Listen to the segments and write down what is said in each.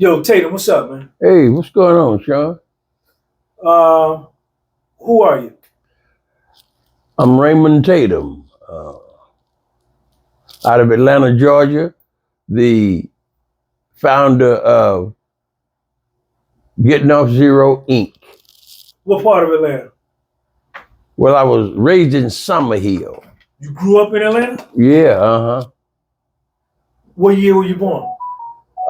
Yo, Tatum, what's up, man? Hey, what's going on, Sean? Who are you? I'm Raymond Tatum, out of Atlanta, Georgia, the founder of Getting Off Zero, Inc. What part of Atlanta? Well, I was raised in Summerhill. You grew up in Atlanta? Yeah, What year were you born?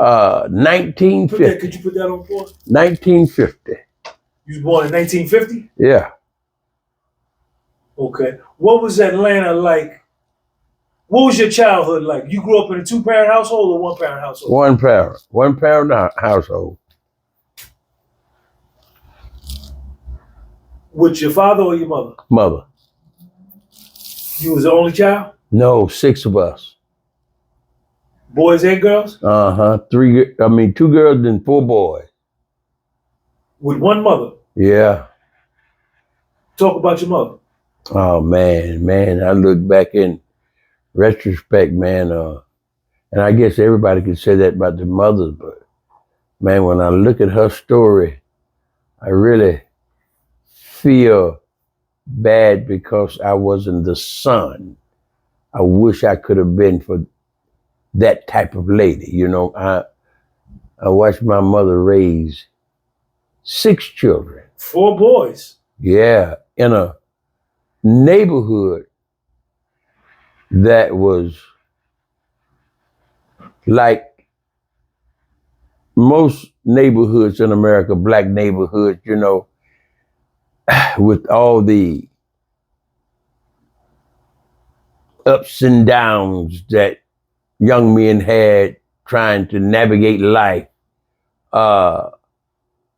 1950. Could you put that on for us? 1950. You was born in 1950? Yeah. Okay. What was Atlanta like? What was your childhood like? You grew up in a two-parent household or one-parent household? One parent household. With your father or your mother? Mother. You was the only child? No, 6 of us. Boys and girls? Two girls and 4 boys. With one mother? Yeah. Talk about your mother. Oh, man, I look back in retrospect, man, and I guess everybody could say that about their mothers, but man, when I look at her story, I really feel bad because I wasn't the son I wish I could have been for that type of lady. You know, I watched my mother raise 6 children. 4 boys? Yeah, in a neighborhood that was like most neighborhoods in America, black neighborhoods, you know, with all the ups and downs that young men had trying to navigate life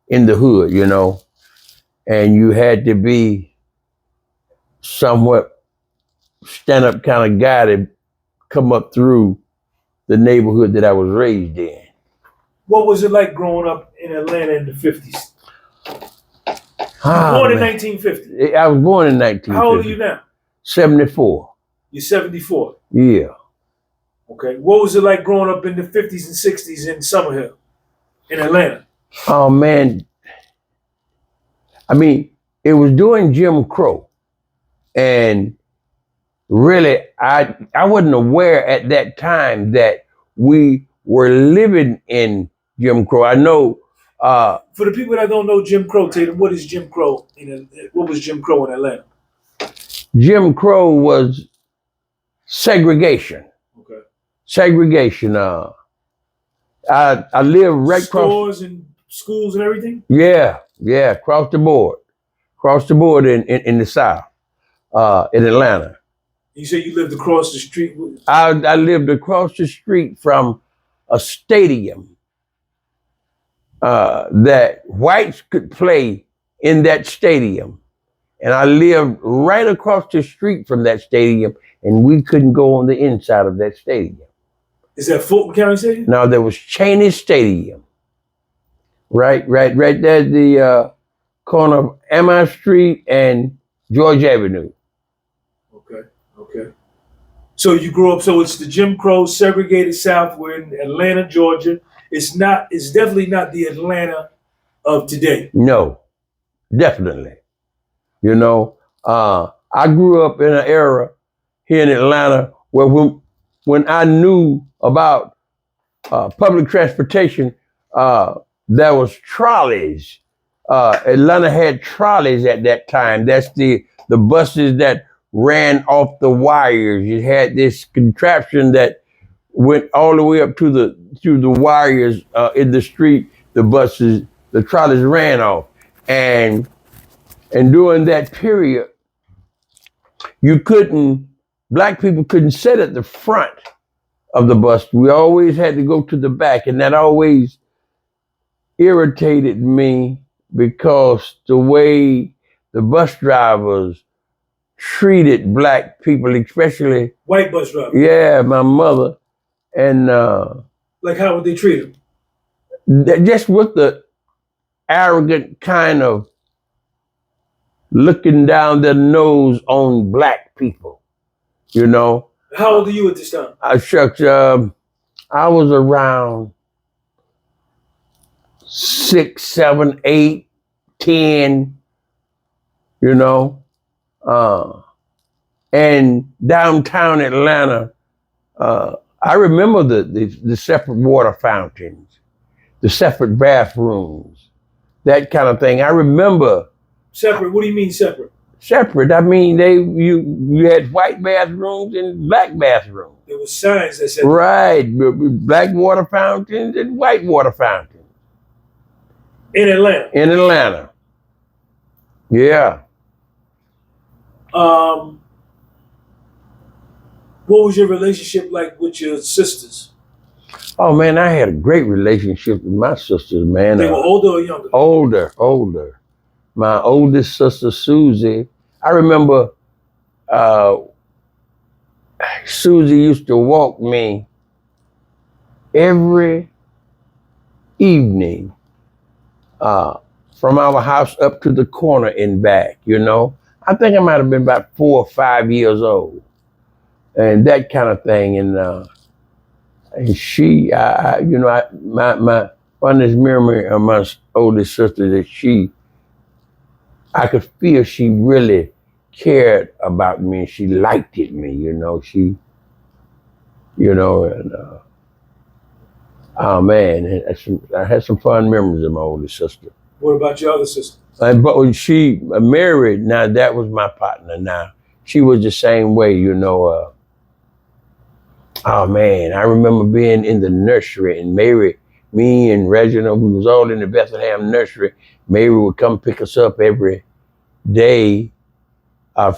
in the hood, you know, and you had to be somewhat stand-up kind of guy to come up through the neighborhood that I was raised in. What was it like growing up in Atlanta in the 50s? Born in 1950? I was born in 1950. How old are you now? 74. You're 74? Yeah. Okay. What was it like growing up in the 50s and 60s in Summerhill, in Atlanta? Oh, man. I mean, it was during Jim Crow. And really, I wasn't aware at that time that we were living in Jim Crow. I know. For the people that don't know Jim Crow, Tatum, what is Jim Crow? What was Jim Crow in Atlanta? Jim Crow was segregation. Okay. Segregation. I live right across. Stores and schools and everything? Yeah, across the board. Across the board in the South, in Atlanta. You say you lived across the street? I lived across the street from a stadium that whites could play in that stadium. And I lived right across the street from that stadium, and we couldn't go on the inside of that stadium. Is that Fulton County Stadium? No, there was Cheney Stadium. Right there at the corner of Emma Street and George Avenue. Okay. So you grew up, so it's the Jim Crow segregated South. We're in Atlanta, Georgia. It's definitely not the Atlanta of today. No, definitely. You know, I grew up in an era here in Atlanta where when I knew about public transportation, there was trolleys. Atlanta had trolleys at that time. That's the buses that ran off the wires. You had this contraption that went all the way up to the wires in the street. The trolleys ran off, and during that period, black people couldn't sit at the front of the bus. We always had to go to the back, and that always irritated me because the way the bus drivers treated black people, especially white bus drivers. Yeah, my mother, and like how would they treat them? Just with the arrogant kind of looking down their nose on black people, you know. How old are you at this time? I was around 6, 7, 8, 10, you know. And downtown Atlanta, I remember the separate water fountains, the separate bathrooms, that kind of thing. I remember. Separate? What do you mean separate? Separate. I mean, you had white bathrooms and black bathrooms. There was signs that said right, black water fountains and white water fountains in Atlanta. In Atlanta, yeah. What was your relationship like with your sisters? Oh man, I had a great relationship with my sisters, man. They were older or younger? Older. My oldest sister, Susie, I remember Susie used to walk me every evening from our house up to the corner and back, you know. I think I might have been about 4 or 5 years old and that kind of thing. And she, my fondest memory of my oldest sister that I could feel she really cared about me and she liked me, you know. Oh man, I had some fond memories of my oldest sister. What about your other sister? But when she married, now that was my partner. Now she was the same way, you know. Oh man, I remember being in the nursery and me and Reginald, we was all in the Bethlehem nursery. Mary would come pick us up every day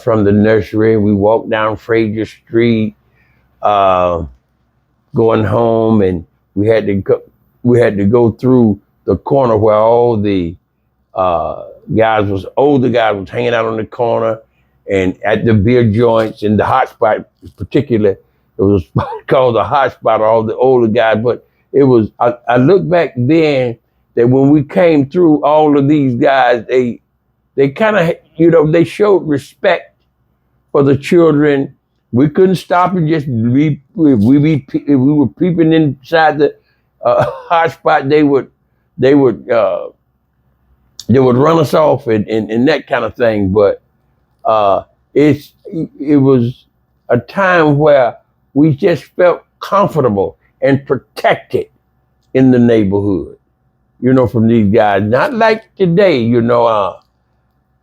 from the nursery. We walked down Frazier Street, going home, and we had to go through the corner where all the older guys was hanging out on the corner, and at the beer joints and the hot spot in particular. It was called the hot spot, all the older guys, but it was, I look back then that when we came through, all of these guys, they kind of, you know, they showed respect for the children. We couldn't stop and just, we were peeping inside the hot spot, they would run us off and that kind of thing. But it was a time where we just felt comfortable and protected in the neighborhood, you know, from these guys. Not like today, you know,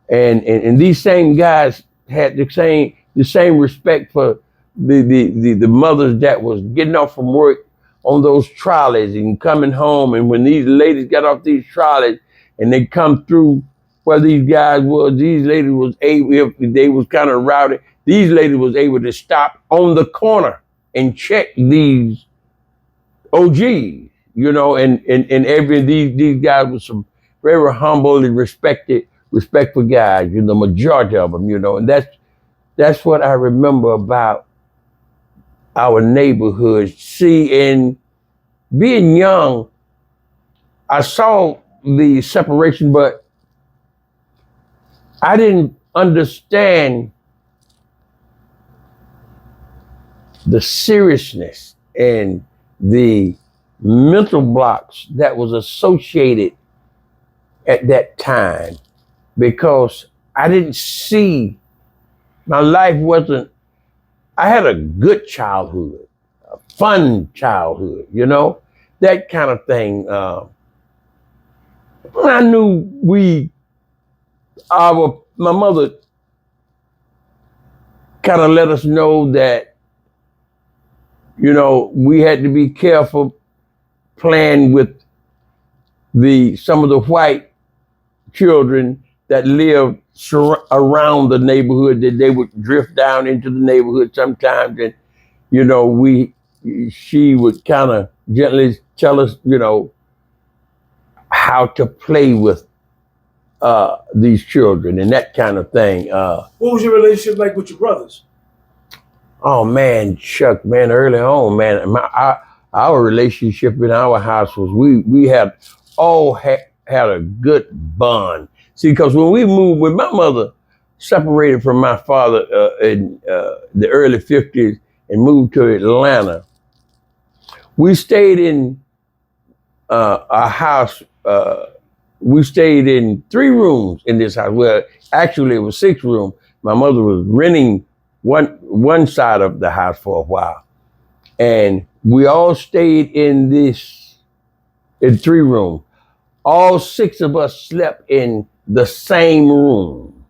and these same guys had the same respect for the mothers that was getting off from work on those trolleys and coming home. And when these ladies got off these trolleys and they come through where these guys was, these ladies was able, if they was kind of rowdy, these ladies was able to stop on the corner and check these OGs, you know, and these guys were some very humble and respectful guys, you know, majority of them, you know, and that's what I remember about our neighborhood. See, in being young, I saw the separation, but I didn't understand the seriousness and the mental blocks that was associated at that time, because I didn't see, my life wasn't, I had a good childhood, a fun childhood, you know, that kind of thing. I knew my mother kind of let us know that, you know, we had to be careful playing with some of the white children that lived around the neighborhood, that they would drift down into the neighborhood sometimes. And, you know, she would kind of gently tell us, you know, how to play with these children and that kind of thing. What was your relationship like with your brothers? Oh man, Chuck, man, early on, man, our relationship in our house was we had all had a good bond. See, because when my mother separated from my father in the early 50s and moved to Atlanta, we stayed in a house we stayed in 3 rooms in this house. Well, actually, it was 6 rooms. My mother was renting one side of the house for a while, and we all stayed in 3 rooms. All 6 of us slept in the same room.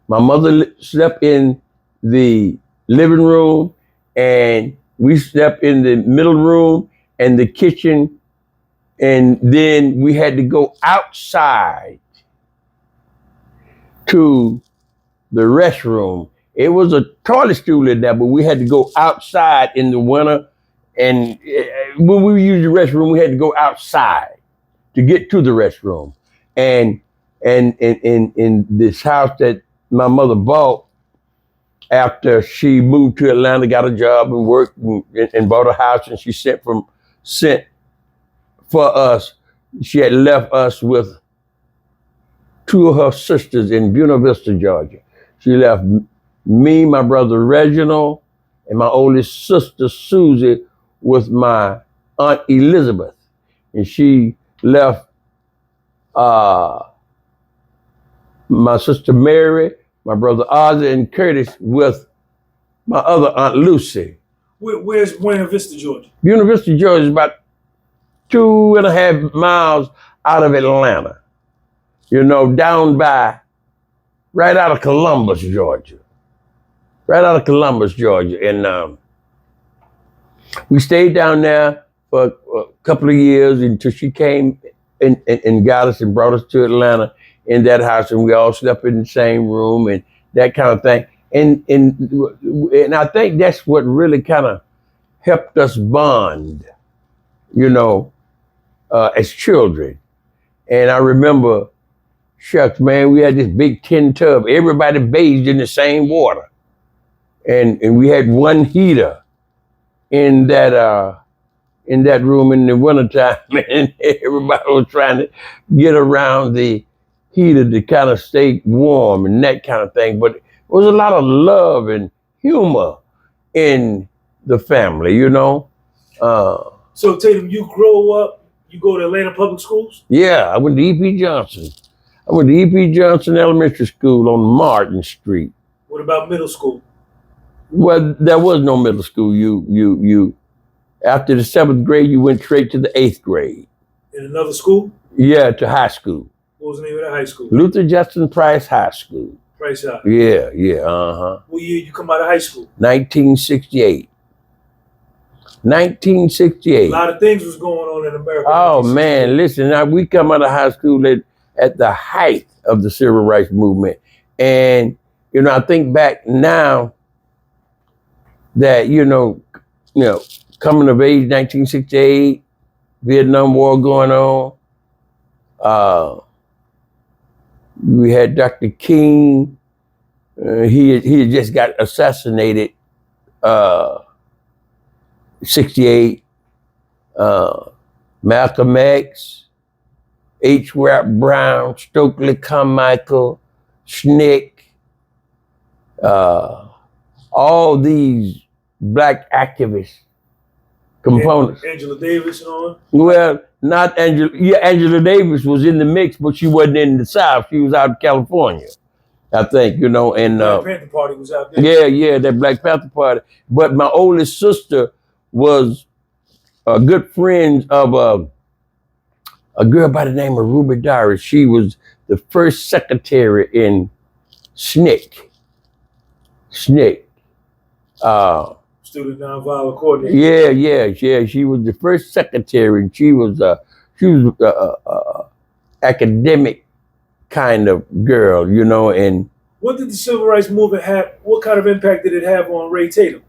My mother slept in the living room, and we slept in the middle room and the kitchen. And then we had to go outside to the restroom. It was a toilet stool in there, but we had to go outside in the winter. And when we used the restroom, we had to go outside to get to the restroom. And in this house that my mother bought after she moved to Atlanta, got a job and worked and bought a house, and she sent for us, she had left us with 2 of her sisters in Buena Vista, Georgia. She left me, my brother Reginald, and my oldest sister Susie with my Aunt Elizabeth. And she left my sister Mary, my brother Ozzy, and Curtis with my other Aunt Lucy. Where's Buena Vista, Georgia? Buena Vista, Georgia is about 2.5 miles out of Atlanta. You know, down by, right out of Columbus, Georgia. Right out of Columbus, Georgia. And we stayed down there for a couple of years until she came and got us and brought us to Atlanta in that house, and we all slept in the same room and that kind of thing. And I think that's what really kind of helped us bond, you know, as children. And I remember, shucks, man, we had this big tin tub. Everybody bathed in the same water. And we had one heater in that room in the wintertime, and everybody was trying to get around the heater to kind of stay warm and that kind of thing. But there was a lot of love and humor in the family, you know. So Tatum, you grow up, you go to Atlanta Public Schools? Yeah, I went to E.P. Johnson. I went to E.P. Johnson Elementary School on Martin Street. What about middle school? Well, there was no middle school. You after the 7th grade, you went straight to the 8th grade. In another school? Yeah, to high school. What was the name of the high school? Luther Justin Price High School. Price High. Yeah, What year you come out of high school? 1968. A 1968. lot of things was going on in America. Oh man, listen, now we come out of high school at the height of the civil rights movement. And, you know, I think back now that, you know, coming of age, 1968, Vietnam War going on. We had Dr. King. He had just got assassinated, 68. Malcolm X, H. Rap Brown, Stokely Carmichael, SNCC, all these black activist components. Angela Davis and all? Well, not Angela. Yeah, Angela Davis was in the mix, but she wasn't in the South. She was out in California, I think, you know. And Black Panther Party was out there. yeah, that Black Panther Party. But my oldest sister was a good friend of a girl by the name of Ruby Diary. She was the first secretary in SNCC. SNCC. Student Nonviolent Coordinator. Yeah. She was the first secretary, and she was academic kind of girl, you know. And what did the civil rights movement have? What kind of impact did it have on Ray Tatum?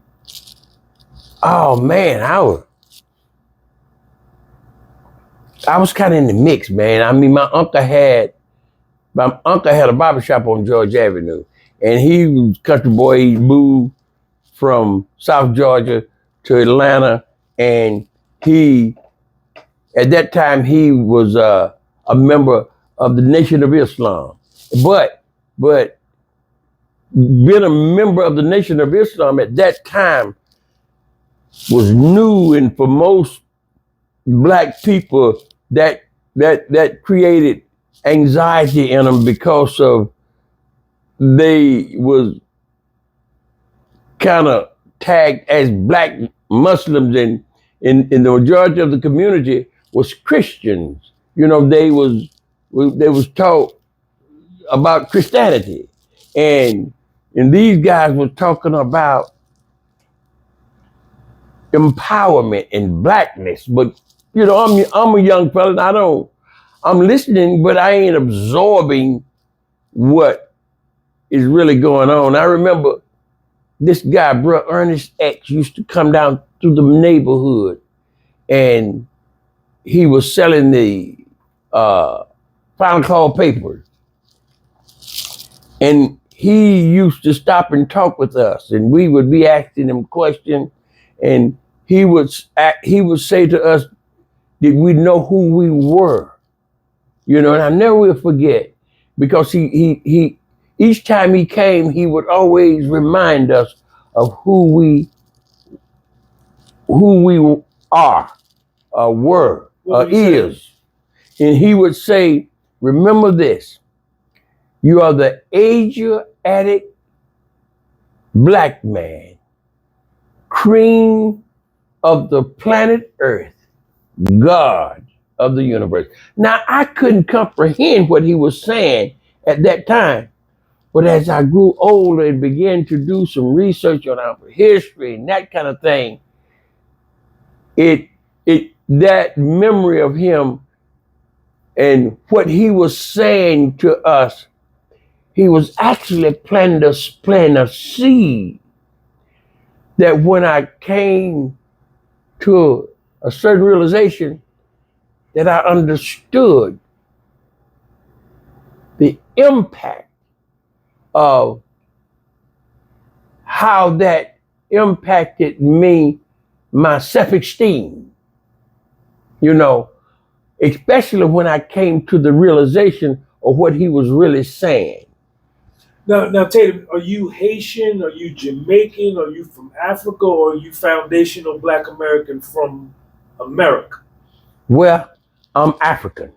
Oh man, I was kind of in the mix, man. I mean, my uncle had a barbershop on George Avenue, and he was a country boy. He moved from South Georgia to Atlanta, and at that time he was a member of the Nation of Islam. But being a member of the Nation of Islam at that time was new, and for most black people, that that created anxiety in them because of they was kind of tagged as black Muslims, and in the majority of the community was Christians. You know, they was taught about Christianity, and these guys were talking about empowerment and blackness. But you know, I'm a young fella, and I'm listening, but I ain't absorbing what is really going on. I remember this guy, bro, Ernest X, used to come down through the neighborhood, and he was selling the Final Call papers. And he used to stop and talk with us, and we would be asking him questions, and he would say to us, did we know who we were? You know, and I never will forget, because he each time he came, he would always remind us of who we are, were, is. And he would say, remember this, you are the Asiatic black man, cream of the planet Earth, God of the universe. Now, I couldn't comprehend what he was saying at that time, but as I grew older and began to do some research on our history and that kind of thing, that memory of him and what he was saying to us, he was actually planting a seed that when I came to a certain realization that I understood the impact of how that impacted me, my self-esteem, you know, especially when I came to the realization of what he was really saying. Now, Tatum, are you Haitian? Are you Jamaican? Are you from Africa? Or are you foundational Black American from America? Well, I'm African.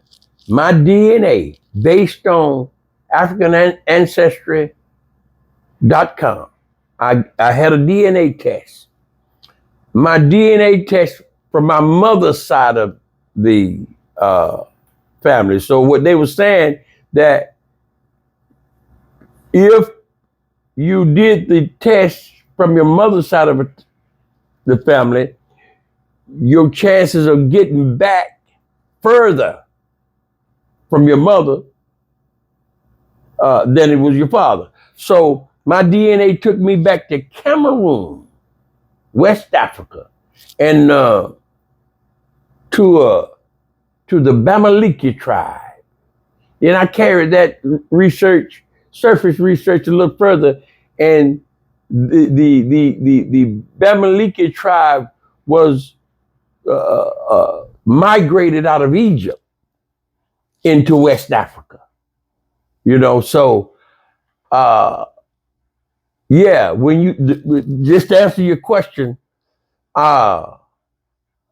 My DNA, based on African Ancestry.com, I had a DNA test. My DNA test from my mother's side of the family. So what they were saying, that if you did the test from your mother's side of the family, your chances of getting back further from your mother than it was your father. So my DNA took me back to Cameroon, West Africa, and to the Bamaliki tribe. Then I carried that surface research a little further, and the Bamaliki tribe was migrated out of Egypt into West Africa. You know, so yeah, when you just to answer your question, I'm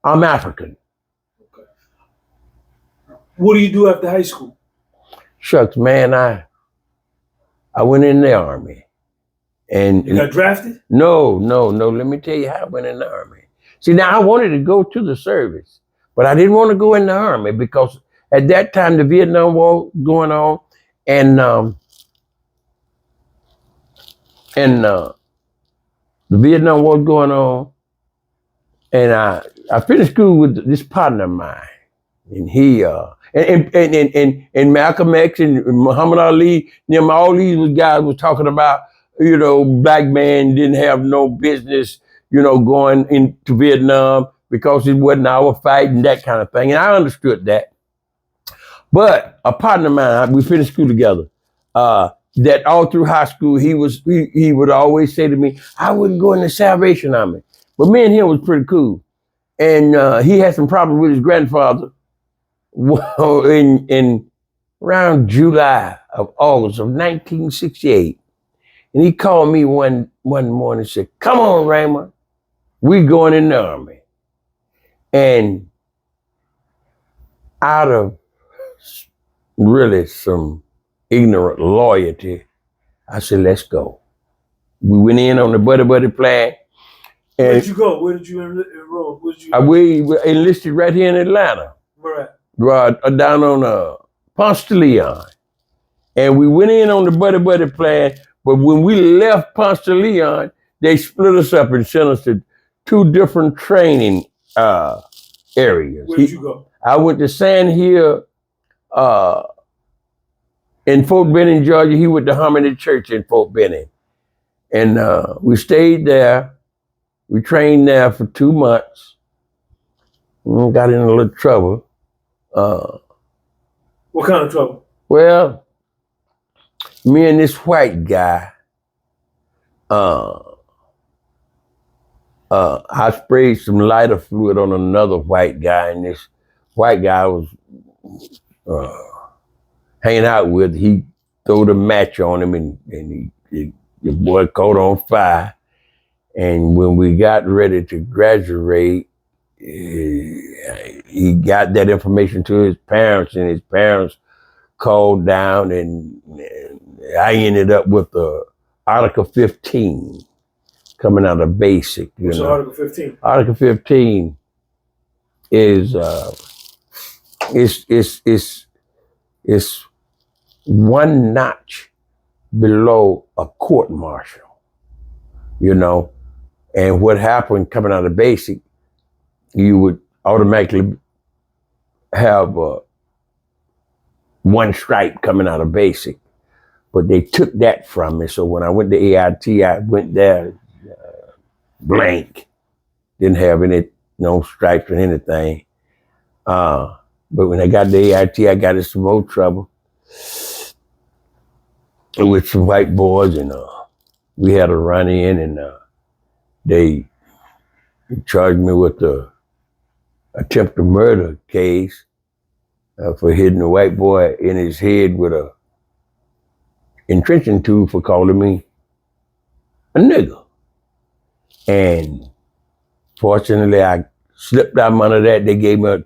African. Okay. What do you do after high school? Shucks, man, I went in the Army. And you got drafted? No. Let me tell you how I went in the Army. See, now I wanted to go to the service, but I didn't want to go in the Army because at that time the Vietnam War going on, and the Vietnam War going on, and I finished school with this partner of mine, and he and Malcolm X and Muhammad Ali, them, all these guys was talking about, you know, black man didn't have no business, you know, going into Vietnam because it wasn't our fight and that kind of thing. And I understood that. But a partner of mine, we finished school together, that all through high school, he would always say to me, I wouldn't go in the Salvation Army. But me and him was pretty cool. And he had some problems with his grandfather. Well, in around July of August of 1968. And he called me one morning and said, come on, Raymond, we going in the Army. And out of really some ignorant loyalty, I said, let's go. We went in on the buddy plan. Where And did you go? Where did you enroll? Where did you? we were enlisted right here in Atlanta, Where at? down on Ponce de Leon. And we went in on the buddy plan, but when we left Ponce de Leon, they split us up and sent us to 2 different training areas. Where did you go? I went to Sand Hill in Fort Benning, Georgia. He went to Harmony Church in Fort Benning. And we stayed there. We trained there for 2 months. Got in a little trouble. What kind of trouble? Well, me and this white guy, I sprayed some lighter fluid on another white guy, and this white guy I was hanging out with, he threw the match on him, and the boy caught on fire. And when we got ready to graduate, he got that information to his parents, and his parents called down, and I ended up with the Article 15 coming out of basic. What's Article 15? Article 15 is one notch below a court martial, And what happened coming out of basic, you would automatically have 1 stripe coming out of basic. But they took that from me. So when I went to AIT, I went there blank. Didn't have no stripes or anything. But when I got to AIT, I got in some more trouble with some white boys, and we had a run-in, and they charged me with the attempted murder case for hitting a white boy in his head with a entrenching tool for calling me a nigger. And fortunately, I slipped out under that. They gave me a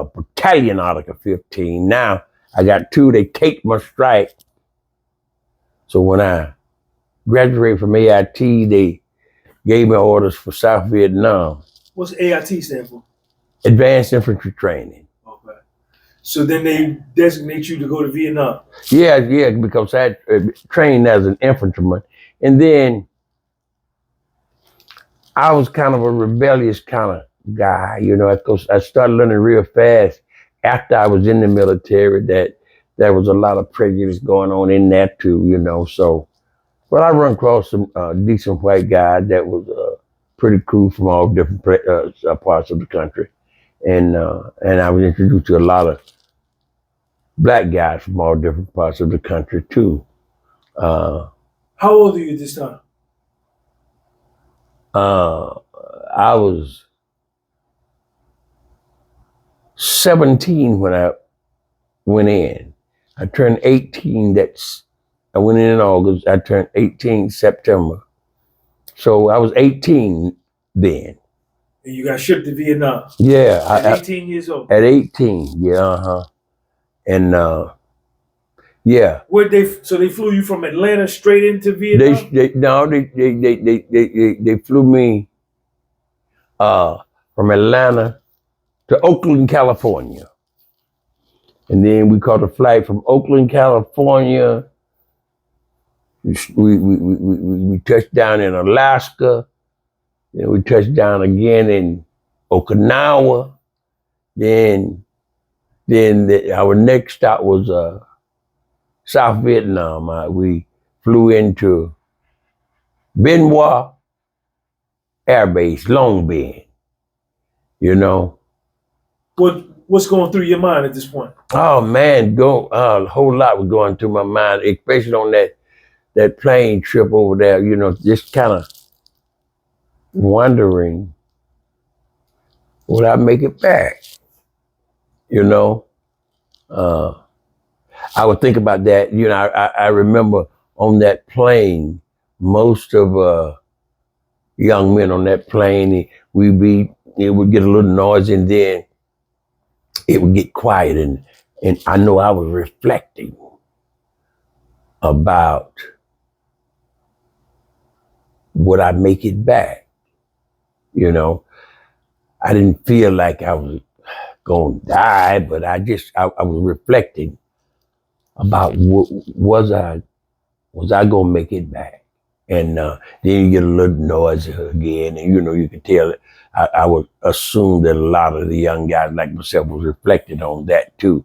battalion Article 15. Now I got 2. They take my strike. So when I graduated from AIT, they gave me orders for South Vietnam. What's AIT stand for? Advanced Infantry Training. Okay. So then they designate you to go to Vietnam. Yeah, because I trained as an infantryman. And then I was kind of a rebellious kind of guy, because I started learning real fast after I was in the military that there was a lot of prejudice going on in that too, So, but I run across some decent white guys that was pretty cool from all different parts of the country. And I was introduced to a lot of black guys from all different parts of the country too. How old are you at this time? I was 17 when I went in. I turned 18. I went in August. I turned 18 September. So I was 18 then. And you got shipped to Vietnam. Yeah. At 18 years old. At 18, yeah, And yeah. So they flew you from Atlanta straight into Vietnam? They flew me from Atlanta to Oakland, California. And then we caught a flight from Oakland, California. We touched down in Alaska. Then we touched down again in Okinawa. Then our next stop was South Vietnam. We flew into Bien Hoa Air Base, Long Binh. What's going through your mind at this point? Oh man, a whole lot was going through my mind, especially on that plane trip over there. Just kind of wondering, would I make it back? I would think about that. I remember on that plane, most of young men on that plane, it would get a little noisy, and then it would get quiet, and And I know I was reflecting about would I make it back? You know, I didn't feel like I was going to die, but I was reflecting about was I going to make it back? And then you get a little noise again, and you can tell. I would assume that a lot of the young guys like myself was reflecting on that too,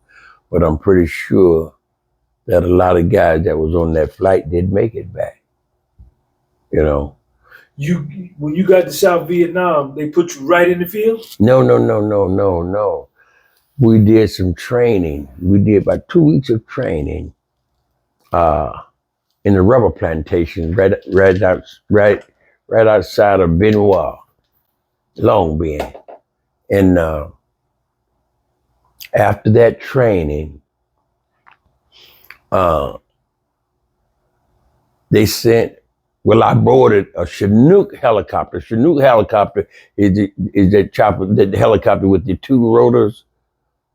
but I'm pretty sure that a lot of guys that was on that flight did make it back. You know. When you got to South Vietnam, they put you right in the field? No. We did some training. We did about 2 weeks of training in the rubber plantation right outside of Benoit, Long Beach. And after that training, they sent. Well, I boarded a Chinook helicopter. Chinook helicopter is that chopper, that helicopter with the two rotors.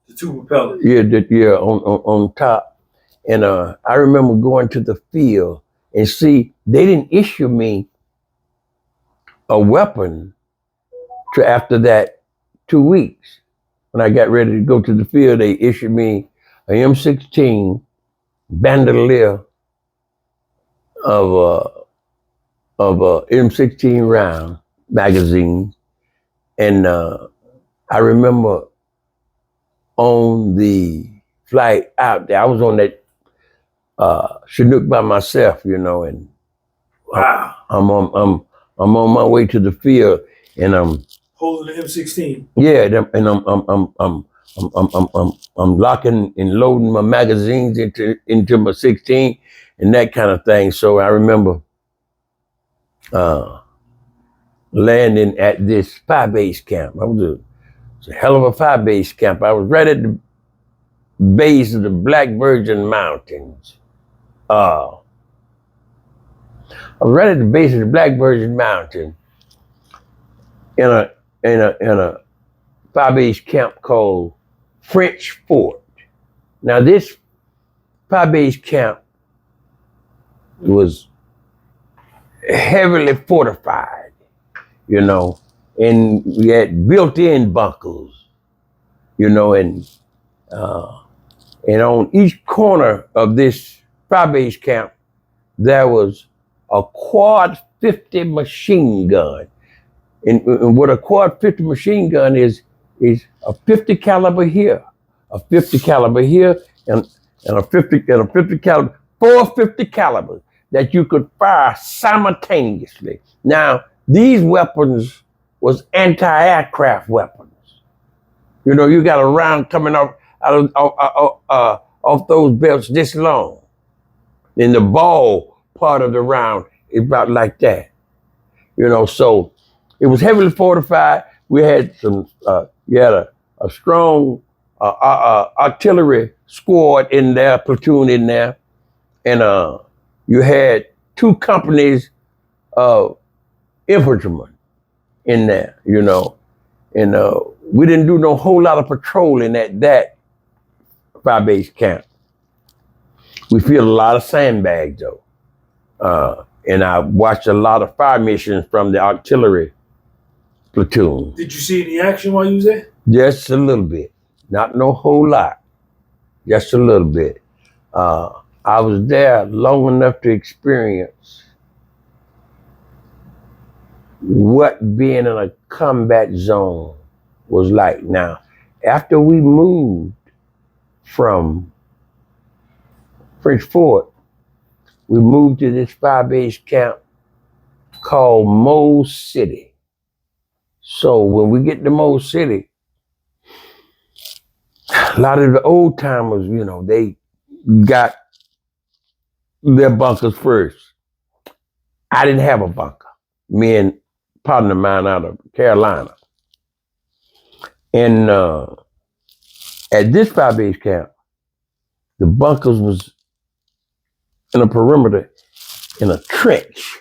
The two propellers. Yeah, on top. And I remember going to the field and see they didn't issue me a weapon to after that 2 weeks. When I got ready to go to the field, they issued me a M16 bandolier of M16 round magazine. And I remember on the flight out there, I was on that Chinook by myself, and wow. I'm on my way to the field, and I'm holding the M16. Yeah, and I'm locking and loading my magazines into my 16 and that kind of thing. So I remember landing at this fire base camp. It's a hell of a fire base camp. I was right at the base of the Black Virgin Mountains. I was right at the base of the Black Virgin Mountain in a fire base camp called French Fort. Now this fire base camp was heavily fortified, and we had built-in bunkers, and on each corner of this fire base camp there was a quad 50 machine gun. And what a quad 50 machine gun is a 50 caliber here, a 50 caliber here, and a 50 caliber, 450 calibers that you could fire simultaneously. Now, these weapons was anti-aircraft weapons. You got a round coming off those belts this long. And the ball part of the round is about like that. So it was heavily fortified. We had a strong artillery squad in there, platoon in there. And you had 2 companies of infantrymen in there, And we didn't do no whole lot of patrolling at that fire base camp. We filled a lot of sandbags though. And I watched a lot of fire missions from the artillery platoon. Did you see any action while you was there? Just a little bit. Not no whole lot. Just a little bit. I was there long enough to experience what being in a combat zone was like. Now, after we moved from French Fort, we moved to this fire base camp called Mo City. So when we get to Mo City, a lot of the old timers, they got their bunkers first. I didn't have a bunker. Me and a partner of mine out of Carolina. And at this fire base camp, the bunkers was in a perimeter, in a trench.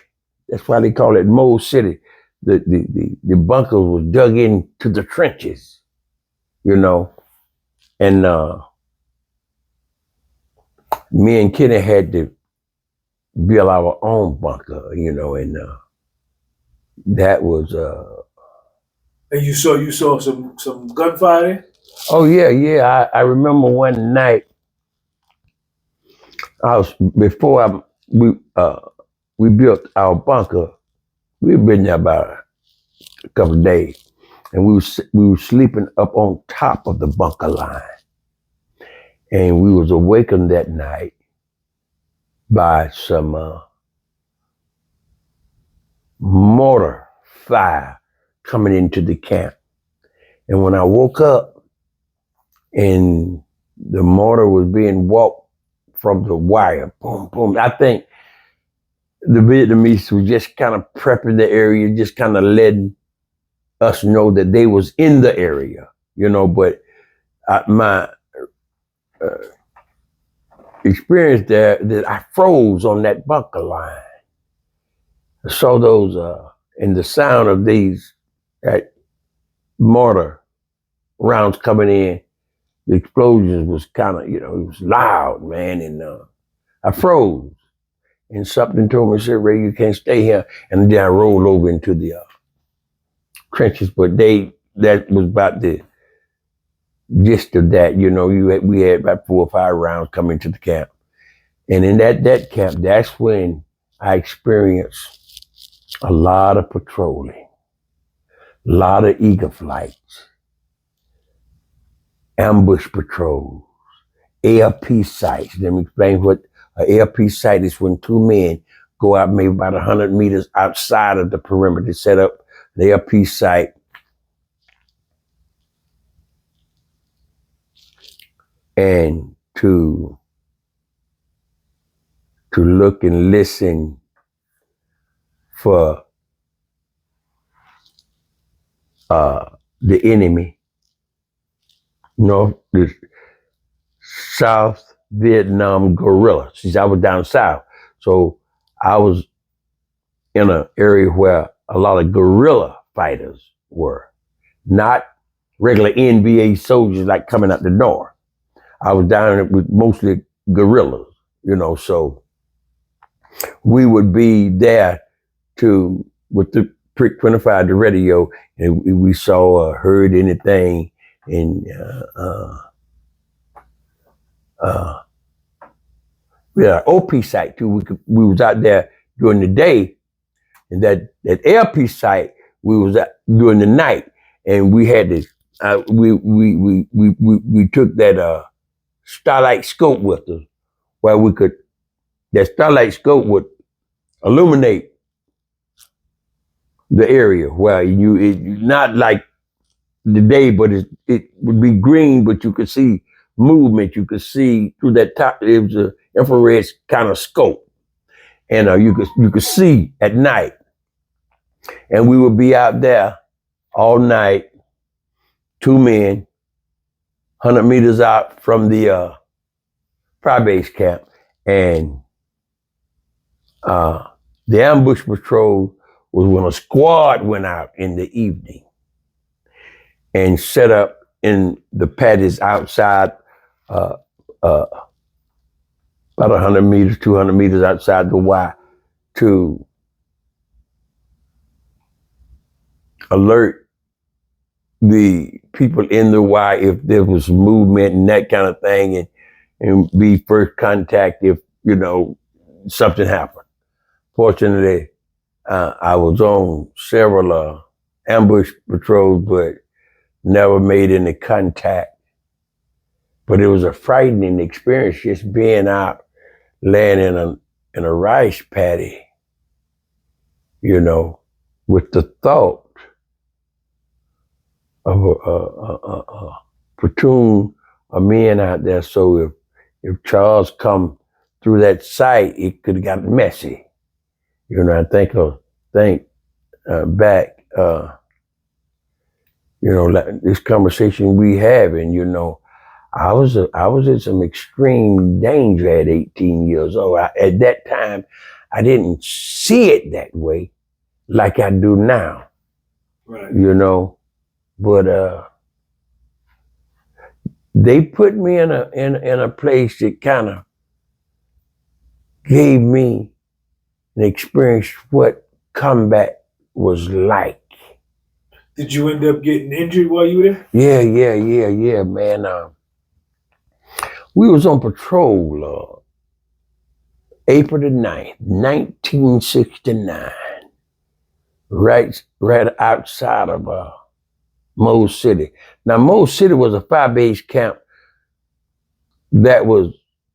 That's why they call it Mo City. The bunkers was dug into the trenches, And me and Kenny had to build our own bunker, you know, and that was And you saw some gunfire? oh yeah. I remember one night I was before we built our bunker. We'd been there about a couple of days, and we were sleeping up on top of the bunker line, and we was awakened that night by some mortar fire coming into the camp. And when I woke up, and the mortar was being walked from the wire, boom, boom. I think the Vietnamese were just kind of prepping the area, just kind of letting us know that they was in the area, you know. But my experience there, that I froze on that bunker line. I saw those, and the sound of these that mortar rounds coming in, the explosions was kind of, you know, it was loud, man, and I froze. And something told me, said, Ray, you can't stay here. And then I rolled over into the trenches, but that was about the gist of that. You know, we had about 4 or 5 rounds coming to the camp. And in that camp, that's when I experienced a lot of patrolling, a lot of eagle flights, ambush patrols, ALP sites. Let me explain what an ALP site is. When 2 men go out maybe about 100 meters outside of the perimeter to set up an ALP site, and to look and listen for the enemy. The South Vietnam guerrillas. See, I was down south, so I was in an area where a lot of guerrilla fighters were, not regular NBA soldiers like coming out the north. I was down there with mostly guerrillas, you know, so we would be there with the Prick 25, the radio, and we saw or heard anything, and we had an OP site too. We was out there during the day, and that LP site we was at during the night, and we had this. We took that starlight scope with us, where that starlight scope would illuminate the area where it's not like the day, but it would be green, but you could see movement. You could see through that top. It was an infrared kind of scope, and you could see at night. And we would be out there all night, 2 men, 100 meters out from the fire base camp, and the ambush patrol was when a squad went out in the evening and set up in the paddies outside, about 100 meters, 200 meters outside the Y, to alert the people in the Y if there was movement and that kind of thing, and be first contact if, you know, something happened. Fortunately, I was on several ambush patrols, but never made any contact. But it was a frightening experience just being out, laying in a rice paddy, you know, with the thought of a platoon of men out there. So if Charles come through that site, it could have gotten messy. You know, I think back, you know, this conversation we having, you know, I was in some extreme danger at 18 years old. At that time, I didn't see it that way like I do now. Right. You know, but they put me in a place that kind of gave me an experience what combat was like. Did you end up getting injured while you were there? Yeah, man. We was on patrol April the 9th, 1969, right outside of Mose City. Now, Mose City was a fire-base camp that was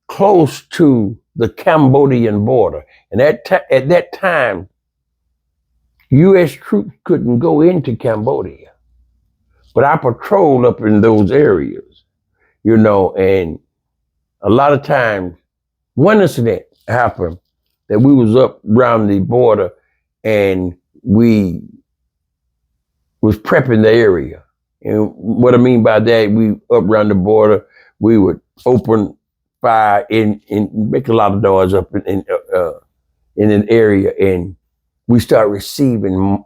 close to the Cambodian border. And at that time, U.S. troops couldn't go into Cambodia. But I patrolled up in those areas, and a lot of times, one incident happened that we was up around the border and we was prepping the area. And what I mean by that, we up around the border, we would open fire and make a lot of noise up in an area, and we start receiving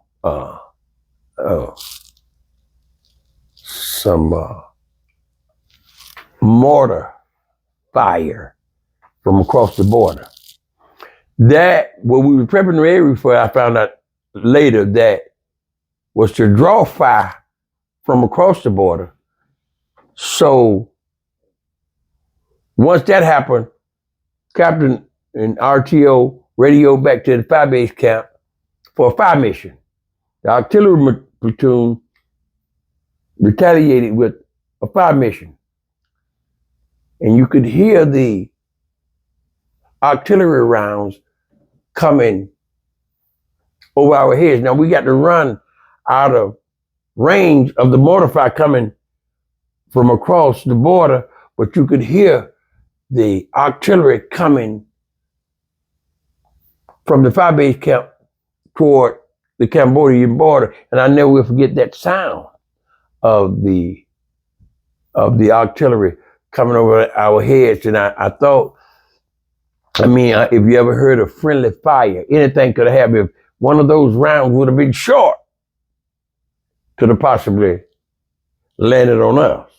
some mortar fire from across the border. That, what we were prepping the area for, I found out later that was to draw fire from across the border. So once that happened, Captain and RTO radioed back to the fire base camp for a fire mission. The artillery platoon retaliated with a fire mission. And you could hear the artillery rounds coming over our heads. Now we got to run out of range of the mortar fire coming from across the border, but you could hear the artillery coming from the fire base camp toward the Cambodian border. And I never will forget that sound of the artillery coming over our heads. And I thought, if you ever heard of friendly fire, anything could have happened. If one of those rounds would have been short, could have possibly landed on us.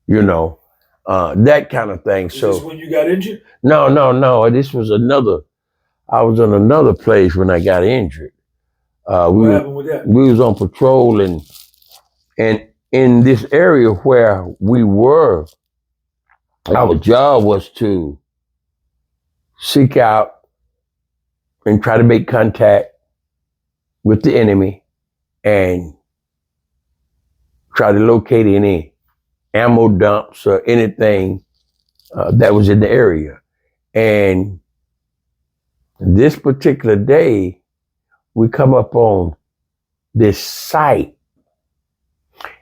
That kind of thing. Is this when you got injured? No. This was I was in another place when I got injured. What happened with that? We was on patrol, and in this area where we were, our job was to seek out and try to make contact with the enemy and try to locate any ammo dumps or anything that was in the area. And this particular day, we come up on this site.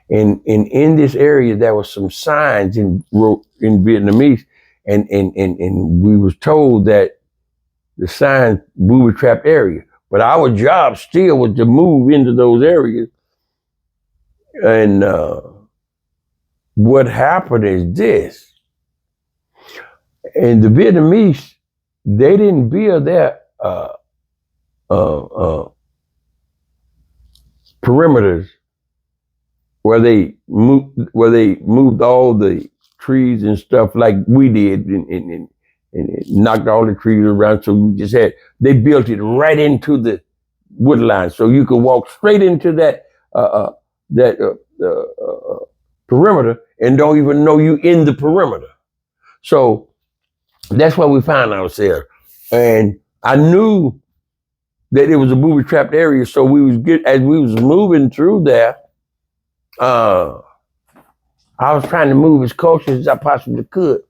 And in this area, there were some signs in Vietnamese, and we was told that the signs booby-trapped area. But our job still was to move into those areas. And what happened is this. And the Vietnamese, they didn't build their perimeters where they moved all the trees and stuff like we did and knocked all the trees around. So they built it right into the wood line, so you could walk straight into that perimeter and don't even know you in the perimeter. So that's where we found ourselves. And I knew that it was a booby-trapped area, so as we was moving through there, I was trying to move as cautious as I possibly could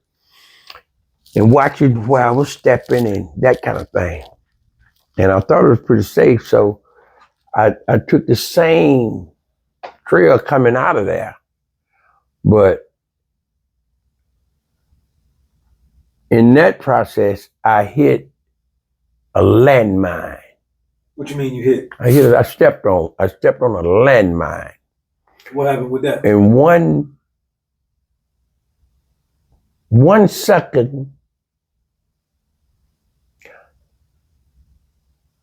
and watching where I was stepping and that kind of thing. And I thought it was pretty safe, so I took the same trail coming out of there. But in that process, I hit a landmine. What you mean you hit? I stepped on a landmine. What happened with that? In one second,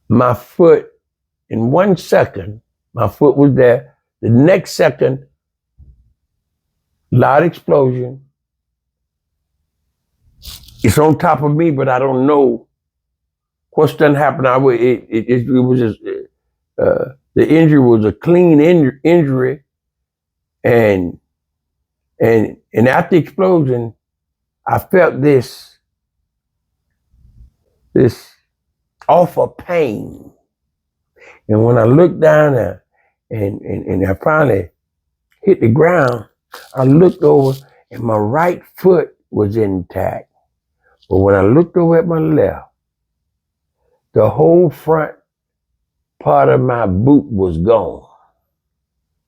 my foot was there. The next second, loud explosion. it's on top of me, but I don't know what's done happened. It was just the injury was a clean injury, and after the explosion, I felt this awful pain. And when I looked down there and I finally hit the ground, I looked over and my right foot was intact. But when I looked over at my left, the whole front part of my boot was gone.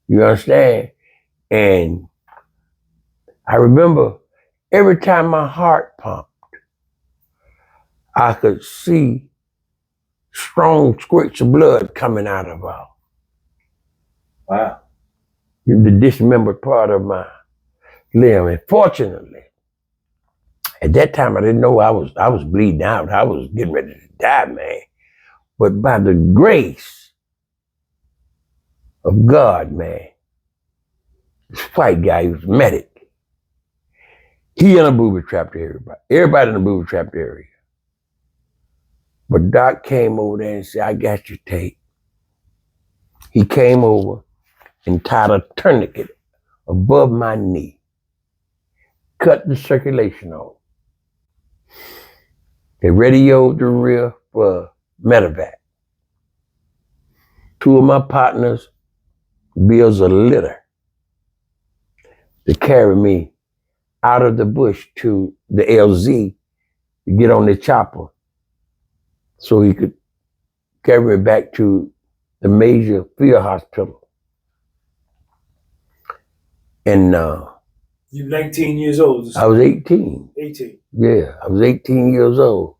You understand? And I remember every time my heart pumped, I could see strong squirts of blood coming out of Wow. the dismembered part of my limb. And fortunately, at that time I didn't know I was bleeding out. I was getting ready to die, man. But by the grace of God, man, this white guy, he was a medic. He in a booby trapped everybody. Everybody in the booby trapped area. But Doc came over there and said, I got your tape. He came over and tied a tourniquet above my knee, cut the circulation off. They radioed the rear for medevac. Two of my partners builds a litter to carry me out of the bush to the LZ to get on the chopper so he could carry me back to the major field hospital. And You're 19 years old. I was 18. 18. Yeah, I was 18 years old.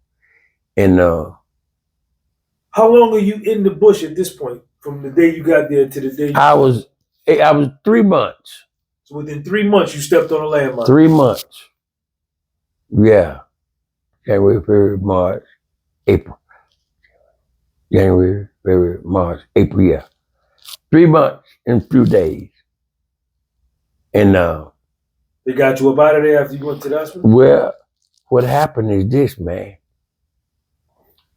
And how long are you in the bush at this point? From the day you got there to the day I was 3 months. So within 3 months, you stepped on a landmine. 3 months. Yeah. January, February, March, April. January, February, March, April, yeah. 3 months and a few days. And they got you up out of there after you went to the hospital? Well, what happened is this, man,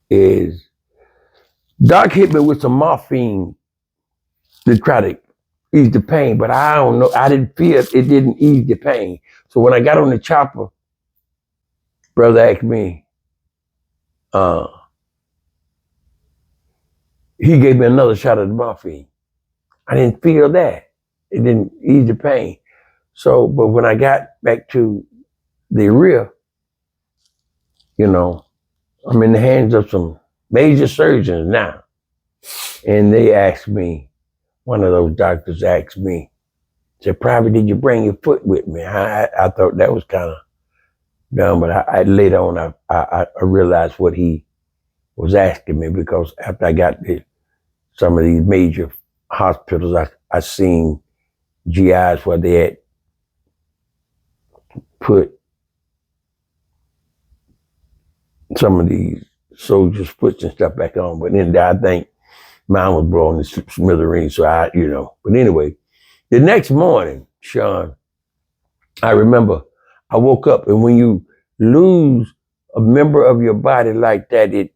is Doc hit me with some morphine to try to ease the pain, but I don't know, I didn't feel it didn't ease the pain. So when I got on the chopper, brother asked me, he gave me another shot of the morphine. I didn't feel that. It didn't ease the pain. So, but when I got back to the rear, you know, I'm in the hands of some major surgeons now. And they asked me, one of those doctors asked me, said, Private, did you bring your foot with me? I thought that was kind of dumb, but I later on, I realized what he was asking me, because after I got to some of these major hospitals, I seen GIs where they had put some of these soldiers' foots and stuff back on. But then I think mine was blown to smithereens, so But anyway, the next morning, Sean, I remember I woke up, and when you lose a member of your body like that, it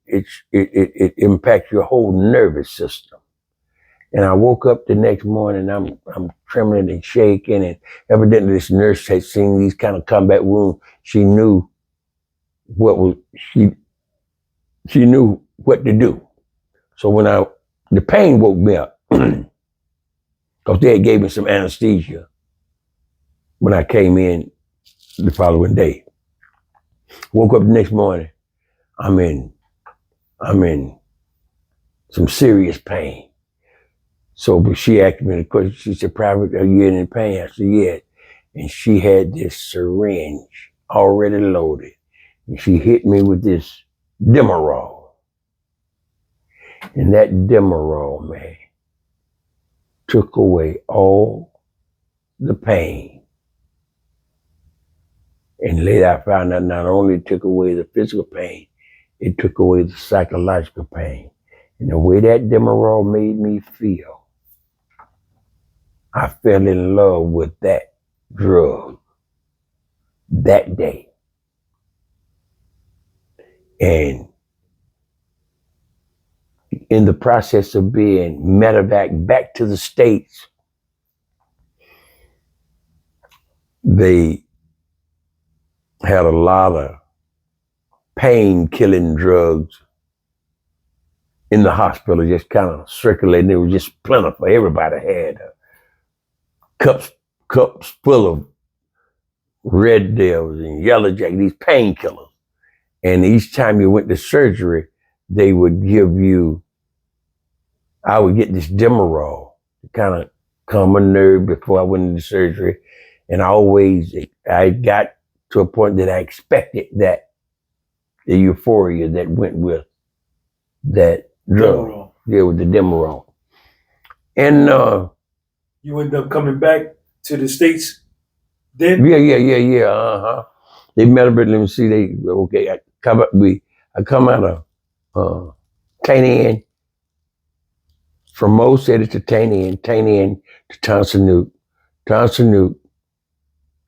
impacts your whole nervous system. And I woke up the next morning, I'm trembling and shaking, and evidently this nurse had seen these kind of combat wounds. She knew she knew what to do. So when the pain woke me up, because they had gave me some anesthesia when I came in the following day. Woke up the next morning, I'm in some serious pain. So, but she asked me the question, she said, Private, are you in any pain? I said, yeah. And she had this syringe already loaded. And she hit me with this Demerol. And that Demerol, man, took away all the pain. And later I found out not only it took away the physical pain, it took away the psychological pain. And the way that Demerol made me feel, I fell in love with that drug that day. And in the process of being medevac back to the States, they had a lot of pain-killing drugs in the hospital, just kind of circulating. It was just plentiful. Everybody had cups full of Red Devils and Yellow Jack, these painkillers. And each time you went to surgery, they would give you, I would get this Demerol to kind of calm my nerve before I went into surgery. And I got to a point that I expected that the euphoria that went with that drug. Demerol. Yeah, with the Demerol. And you end up coming back to the States then? Yeah. They met up. Let me see. I come out of Taney Inn, from Mo City to Taney Inn to Townsend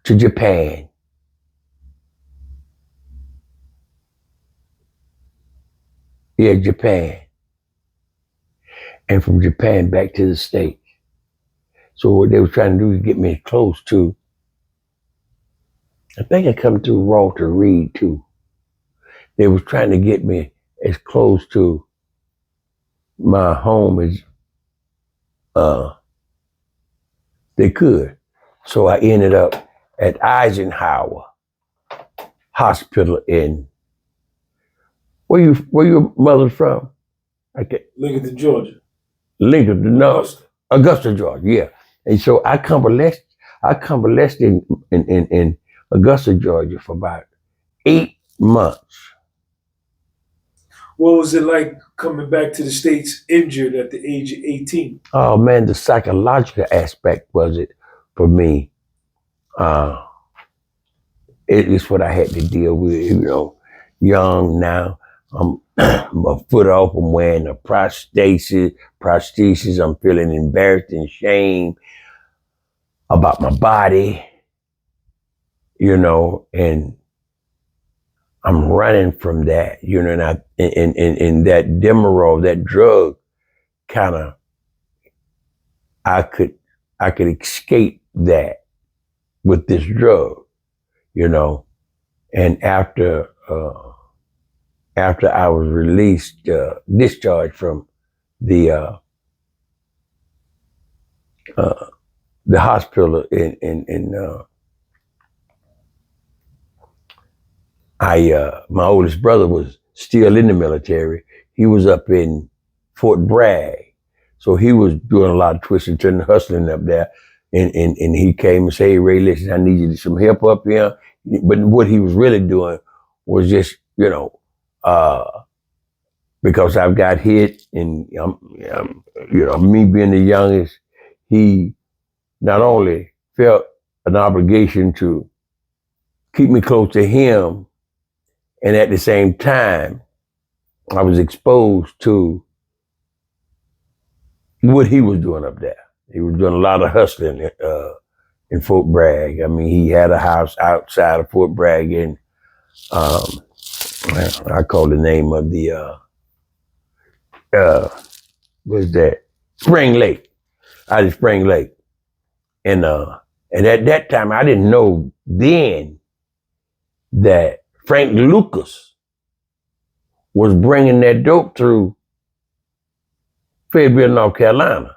to Japan. Yeah, Japan. And from Japan back to the States. So what they were trying to do is get me close to, I think I come through Walter Reed too. They was trying to get me as close to my home as they could. So I ended up at Eisenhower Hospital in, where your mother from? Lincoln, Georgia. Lincoln, no, Augusta, Georgia, yeah. And so I convalesced in Augusta, Georgia for about 8 months. What was it like coming back to the States injured at the age of 18? Oh man, the psychological aspect was it for me. It is what I had to deal with, young now. I'm a foot off, I'm wearing a prosthesis. I'm feeling embarrassed and shame about my body, and I'm running from that, and that Demerol, that drug, kind of, I could escape that with this drug, and after I was released, discharged from the hospital my oldest brother was still in the military. He was up in Fort Bragg. So he was doing a lot of twisting, turning, hustling up there. And he came and said, "Hey, Ray, listen, I need some help up here." But what he was really doing was just, because I've got hit and me being the youngest, he not only felt an obligation to keep me close to him, and at the same time, I was exposed to what he was doing up there. He was doing a lot of hustling in Fort Bragg. I mean, he had a house outside of Fort Bragg in, I call the name of the, what's that? Spring Lake. Out of Spring Lake. And at that time, I didn't know then that Frank Lucas was bringing that dope through Fayetteville, North Carolina,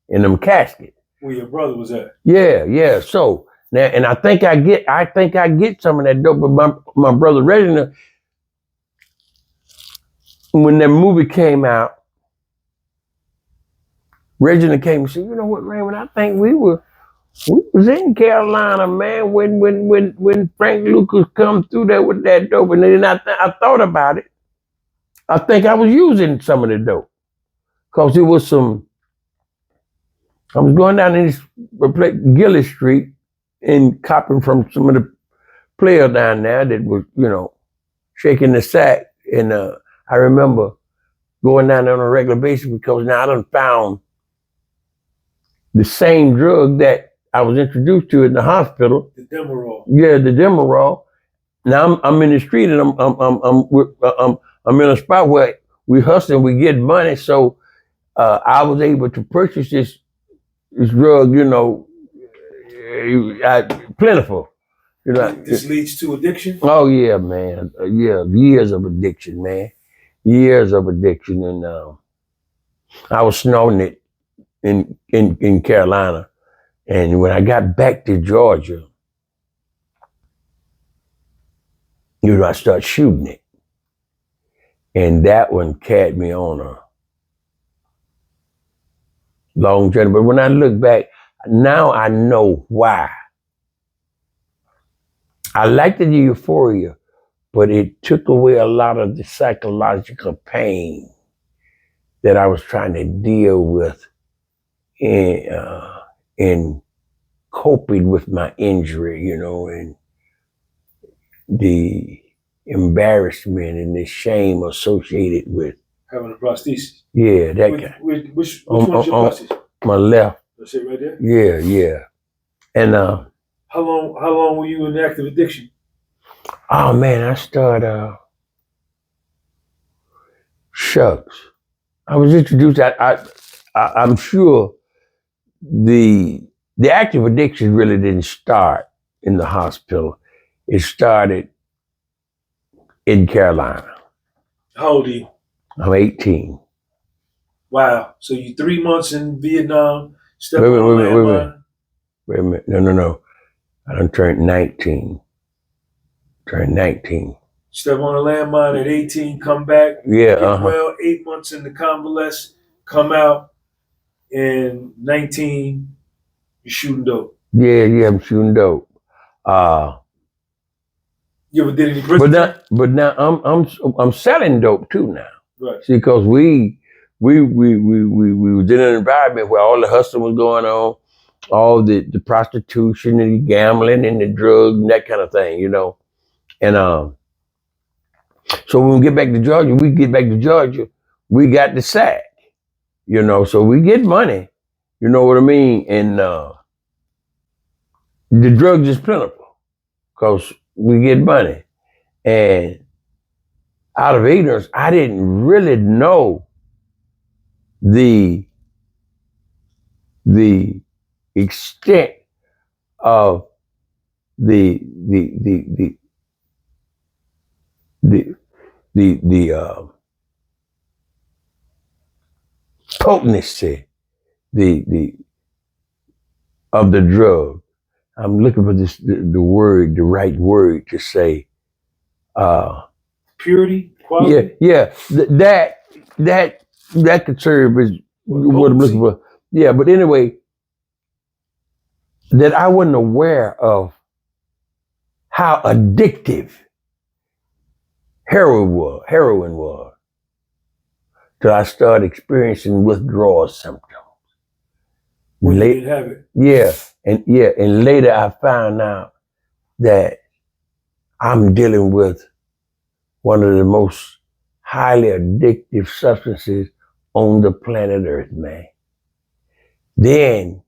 in them caskets. Where your brother was at? Yeah. So now, and I think I get some of that dope. But my brother Reginald, when that movie came out, Reginald came and said, "You know what, Raymond? I think we was in Carolina, man, when Frank Lucas come through there with that dope." And then I thought about it. I think I was using some of the dope. Because it was I was going down in this Gillis Street and copping from some of the players down there that was, shaking the sack. And I remember going down there on a regular basis because now I done found the same drug that I was introduced to in the hospital. The Demerol. Yeah, the Demerol. Now I'm in the street and I'm in a spot where we hustling, we get money. So I was able to purchase this drug, you know, plentiful. You know, This leads to addiction. oh yeah, man, yeah, years of addiction, man, years of addiction, and I was snorting it in Carolina, and when I got back to Georgia, you know, I started shooting it, and that one carried me on a long journey. But when I look back, now I know why. I liked the euphoria, but it took away a lot of the psychological pain that I was trying to deal with in coping with my injury, you know, and the embarrassment and the shame associated with having a prosthesis. Yeah, that guy. Which one's your prosthesis? My left. That's it right there? Yeah, yeah. And how long were you in active addiction? Oh man, I started shucks. I was introduced. I'm sure the active addiction really didn't start in the hospital. It started in Carolina. How old are you? I'm 18. Wow. So you 3 months in Vietnam. Wait a minute. No. I done turned 19. Step on a landmine at 18, come back. Yeah, Well, 8 months in the convalesce, come out, and 19, you're shooting dope. Yeah, I'm shooting dope. You ever did any prison? But now I'm selling dope too now. Right. See, because we was in an environment where all the hustling was going on, all the prostitution and the gambling and the drugs and that kind of thing, you know. And so when we get back to Georgia, we got the sack, you know, so we get money, you know what I mean? And the drugs is plentiful because we get money. And out of ignorance, I didn't really know the extent of the potency of the drug. I'm looking for the right word to say. Purity, quality. Yeah. That could serve as what I'm looking for. Yeah, but anyway, that I wasn't aware of how addictive heroin was till I started experiencing withdrawal symptoms. When you didn't have it. Yeah, and later I found out that I'm dealing with one of the most highly addictive substances on the planet Earth, man. Then,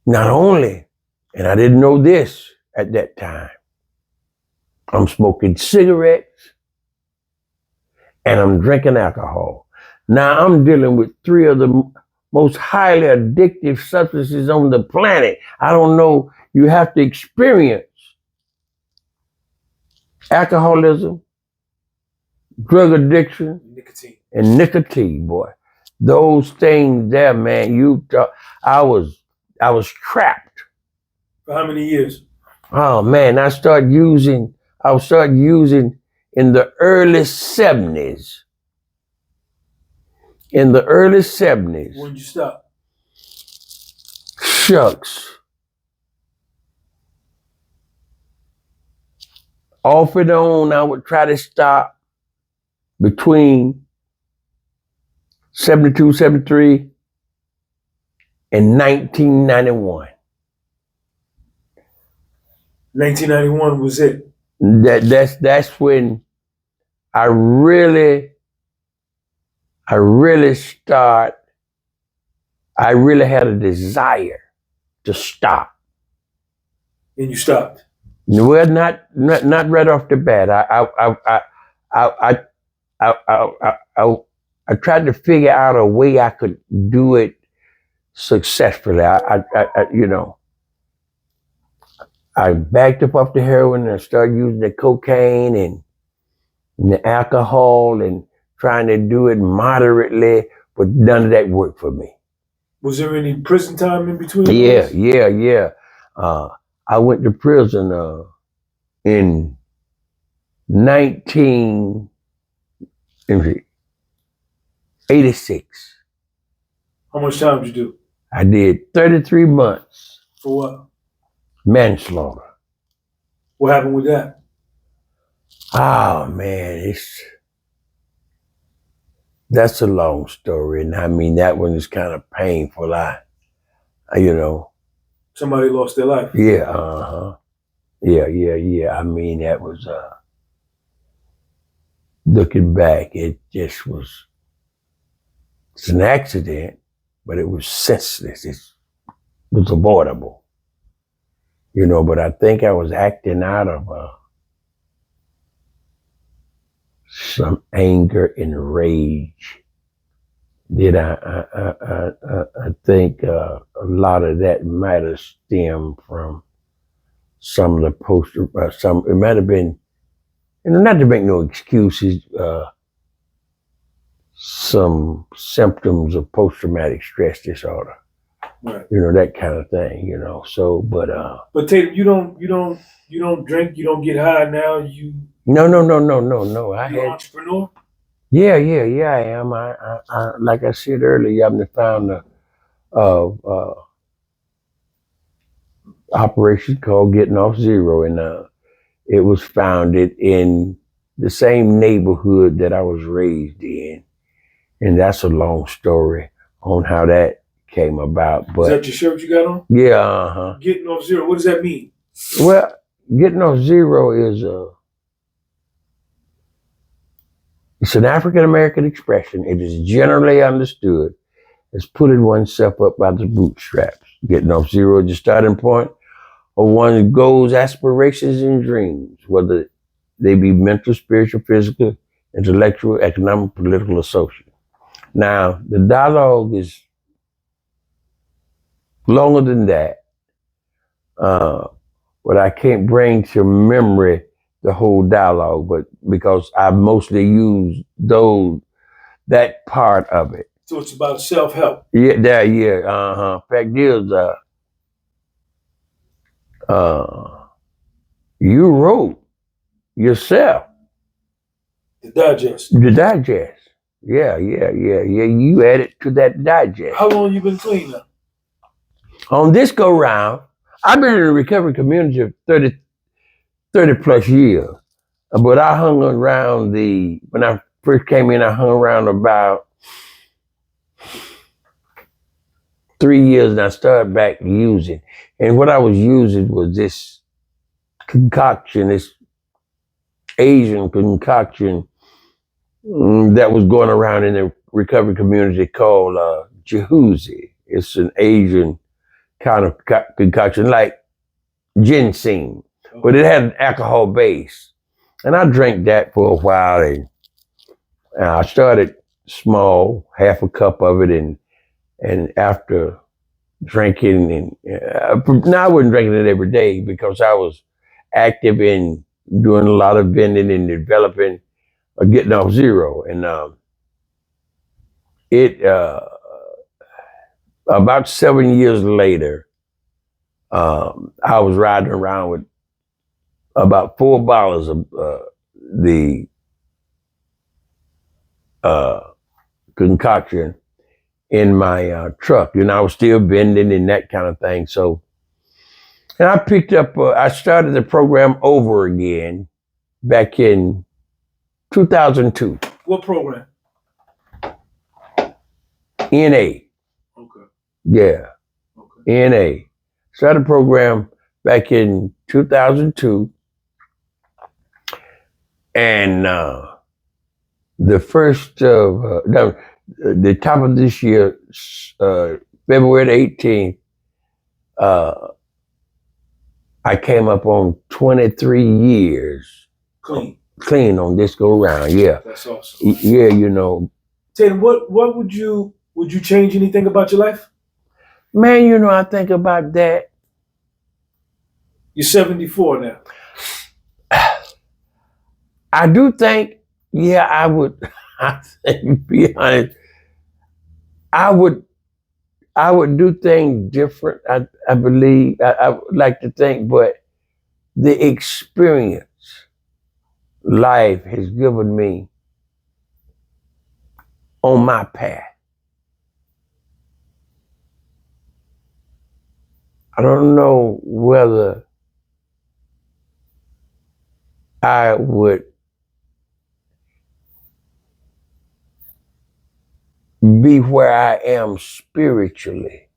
not only, and I didn't know this at that time, I'm smoking cigarettes and I'm drinking alcohol. Now I'm dealing with three of the most highly addictive substances on the planet. I don't know, you have to experience alcoholism, drug addiction, and nicotine, boy. Those things there, man, I was trapped. For how many years? Oh man, I started using in the early 70s. In the early 70s. When did you stop? Shucks. Off and on, I would try to stop between 72, 73, and 1991. 1991 was it. That's when I really had a desire to stop. And you stopped? Well, not right off the bat. I I tried to figure out a way I could do it successfully. You know, I backed up off the heroin and I started using the cocaine and the alcohol and trying to do it moderately, but none of that worked for me. Was there any prison time in between? Yeah. I went to prison in 1986. How much time did you do? I did 33 months. For what? Manslaughter. What happened with that? Oh man, that's a long story, and I mean that one is kind of painful. You know. Somebody lost their life. Yeah, Yeah. I mean that was looking back, it just was. It's an accident, but it was senseless. It was avoidable. You know, but I think I was acting out of some anger and rage. Did I think a lot of that might have stemmed from some of the it might have been, you know, not to make no excuses, some symptoms of post-traumatic stress disorder. Right. You know, that kind of thing, you know. So, but Tatum, you don't drink, you don't get high now. No. You're an entrepreneur? Yeah, I am. I like I said earlier, I'm the founder of operation called Getting Off Zero, and it was founded in the same neighborhood that I was raised in, and that's a long story on how that came about. But is that your shirt you got on? Yeah, Getting Off Zero. What does that mean? Well, Getting Off Zero is it's an African American expression. It is generally understood as pulling oneself up by the bootstraps. Getting off zero is the starting point of one's goals, aspirations, and dreams, whether they be mental, spiritual, physical, intellectual, economic, political, or social. Now, the dialogue is longer than that, but I can't bring to memory the whole dialogue, but because I mostly use that part of it. So it's about self-help. Yeah. Fact is, you wrote yourself The digest. the digest. Yeah. You added to that digest. How long you been clean now? On this go round, I've been in the recovery community of 30 plus years, but I hung around when I first came in, I hung around about 3 years, and I started back using. And what I was using was this concoction, this Asian concoction that was going around in the recovery community called Jehoozy. It's an Asian kind of concoction, like ginseng, but it had an alcohol base. And I drank that for a while, and I started small, half a cup of it, and after drinking, and now I wasn't drinking it every day because I was active in doing a lot of vending and developing Getting Off Zero. And about 7 years later, I was riding around with about 4 bottles of the concoction in my truck, and I was still vending and that kind of thing. So, and I picked up, I started the program over again back in 2002. What program? NA. Okay. Yeah. Okay. NA. Started the program back in 2002. And the first of, the top of this year, February the 18th, I came up on 23 years clean on this go round. Yeah. That's awesome. Yeah, you know. Tatum, what would you change anything about your life? Man, you know, I think about that. You're 74 now. I do think, yeah, I would, I think, be honest, I would do things different. I believe, I would like to think, but the experience life has given me on my path, I don't know whether I would be where I am spiritually.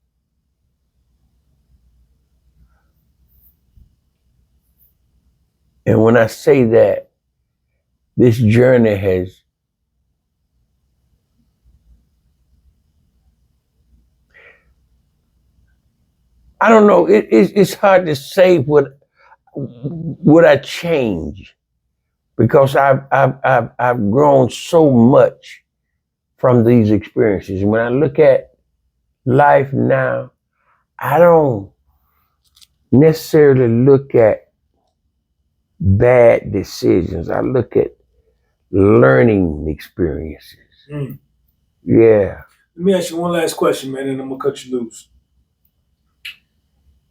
And when I say that, this journey has I don't know, it's hard to say what I change, because I've grown so much from these experiences. And when I look at life now, I don't necessarily look at bad decisions. I look at learning experiences. Yeah. Let me ask you one last question, man, and I'm gonna cut you loose.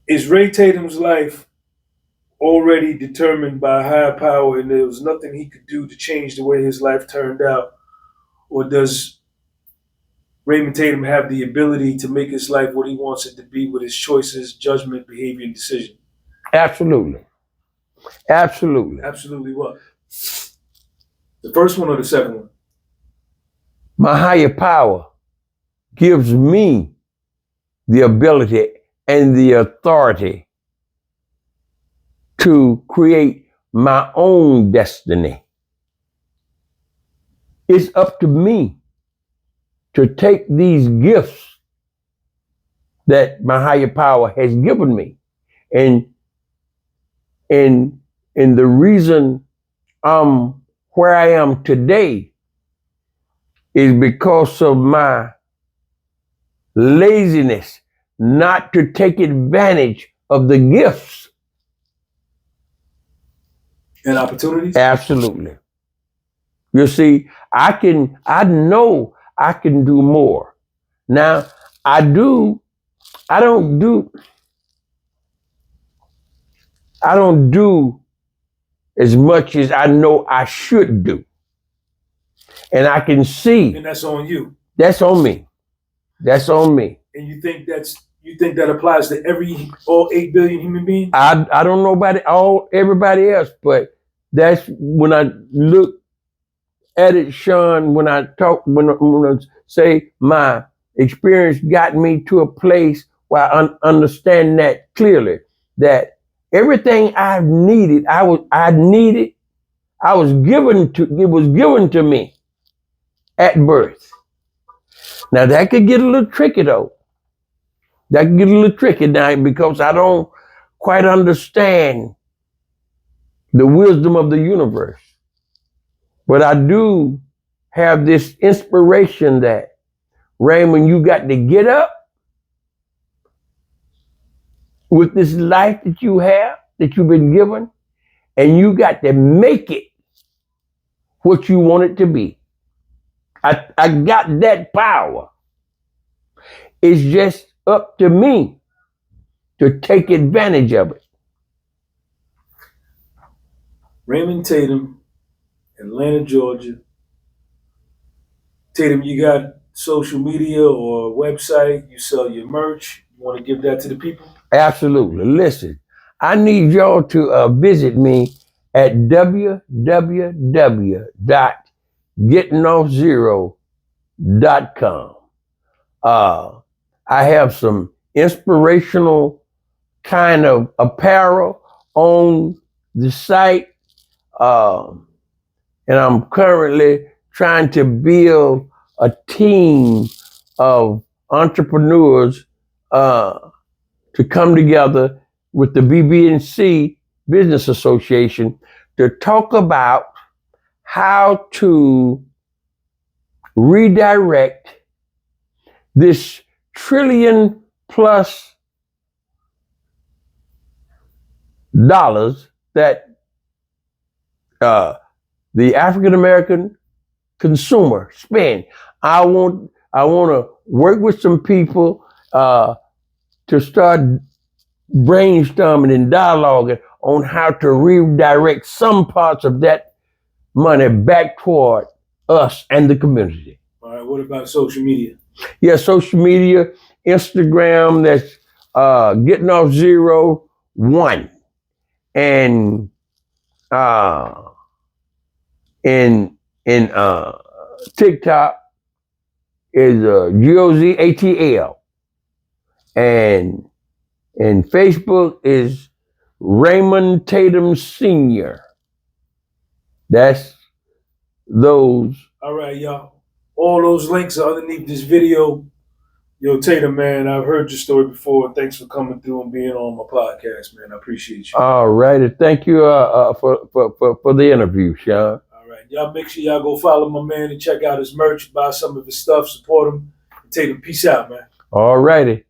Is Ray Tatum's life already determined by a higher power and there was nothing he could do to change the way his life turned out? Or does Raymond Tatum have the ability to make his life what he wants it to be with his choices, judgment, behavior, and decision? Absolutely. Absolutely. Absolutely what? The first one or the second one? My higher power gives me the ability and the authority to create my own destiny. It's up to me to take these gifts that my higher power has given me. And the reason I'm where I am today is because of my laziness not to take advantage of the gifts and opportunities. Absolutely. You see, I know I can do more. Now, I don't do as much as I know I should do. And I can see. And that's on you. That's on me. That's on me. And you think that applies to all 8 billion human beings? I don't know about everybody else, but that's when I look at it, Sean, when I say my experience got me to a place where I understand that clearly, that everything I've needed, it was given to me at birth. Now that could get a little tricky though. That can get a little tricky now because I don't quite understand the wisdom of the universe. But I do have this inspiration that, Raymond, you got to get up with this life that you have, that you've been given, and you got to make it what you want it to be. I got that power. It's just up to me to take advantage of it. Raymond Tatum, Atlanta, Georgia. Tatum, you got social media or website? You sell your merch? You want to give that to the people? Absolutely. Listen, I need y'all to visit me at www.gettingoffzero.com. I have some inspirational kind of apparel on the site. And I'm currently trying to build a team of entrepreneurs to come together, with the BB&C Business Association to talk about how to redirect this $1 trillion+ that the African American consumer spend. I want to work with some people to start brainstorming and dialoguing on how to redirect some parts of that money back toward us and the community. All right. What about social media? Yeah, social media, Instagram, that's getting off 01, and in TikTok is GOZATL, and Facebook is Raymond Tatum Sr. That's those. All right, y'all. All those links are underneath this video. Yo, Tatum, man, I've heard your story before. Thanks for coming through and being on my podcast, man. I appreciate you. All righty. Thank you for the interview, Sean. All right. Y'all make sure y'all go follow my man and check out his merch, buy some of his stuff, support him. Tatum, peace out, man. All righty.